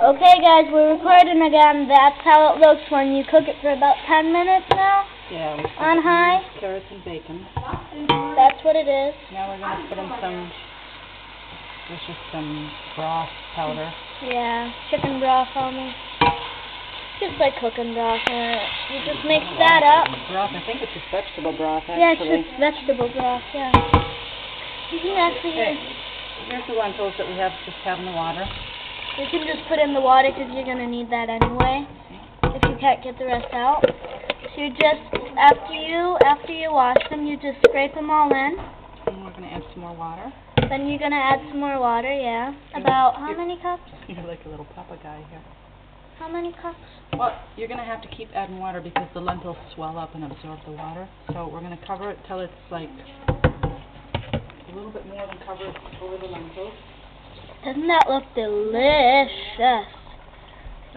Okay guys, we're recording again. That's how it looks when you cook it for about 10 minutes now. Yeah, on high. Carrots and bacon. That's what it is. Now we're going to put in some broth powder. Yeah, chicken broth almost. Just like cooking broth. You just mix that up. Broth, I think it's just vegetable broth actually. Yeah, it's just vegetable broth, yeah. You can actually... Okay. Here's the lentils that we just have in the water. You can just put in the water because you're going to need that anyway, if you can't get the rest out. So you just, after you wash them, you just scrape them all in. And we're going to add some more water. Then you're going to add some more water, yeah. About how many cups? You're like a little papa guy here. How many cups? Well, you're going to have to keep adding water because the lentils swell up and absorb the water. So we're going to cover it till it's like a little bit more than covered over the lentils. Doesn't that look delicious?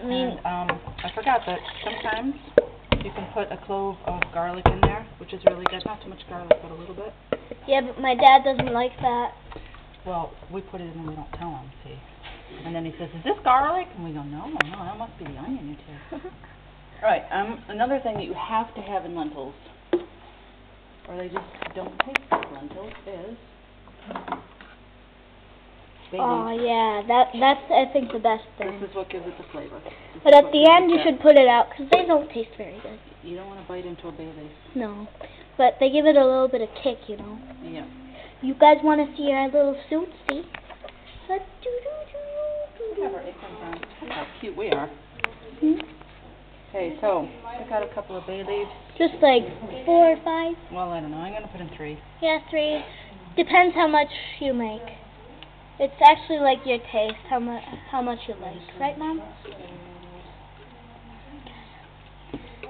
I mean, and, I forgot that sometimes you can put a clove of garlic in there, which is really good. Not too much garlic, but a little bit. Yeah, but my dad doesn't like that. Well, we put it in and we don't tell him, see. And then he says, "Is this garlic?" And we go, no, that must be the onion you take. Alright, another thing that you have to have in lentils, or they just don't taste like lentils, is bay leaf. Oh yeah, that's I think the best thing. This is what gives it the flavor. But at the end you should put it out because they don't taste very good. You don't want to bite into a bay leaf. No, but they give it a little bit of kick, you know. Yeah. You guys want to see our little suit? See? Whatever, it comes on. Look how cute we are. Hmm? Okay, so pick out a couple of bay leaves. Just like 4 or 5. Well, I don't know. I'm going to put in 3. Yeah, 3. Depends how much you make. It's actually like your taste, how much you like, right, Mom?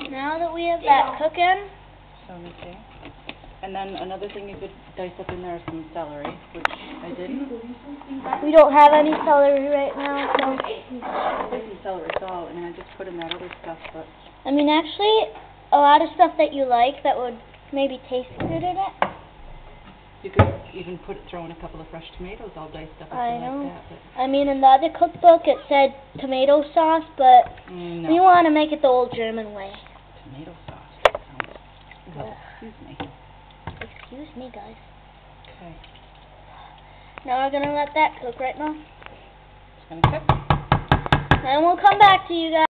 Now that we have that cooking, So let me see. And then another thing you could dice up in there is some celery, which I didn't. we don't have any celery right now, so There's some celery salt, and I just put in that other stuff, but I mean, actually, a lot of stuff that you like that would maybe taste good in it. you could even throw in a couple of fresh tomatoes all diced up if I you know. like that. But I mean, in the other cookbook it said tomato sauce, but no. we want to make it the old German way. Tomato sauce. Yeah. Excuse me. Excuse me, guys. Okay. Now we're going to let that cook, right, Mom? It's going to cook. And we'll come back to you guys.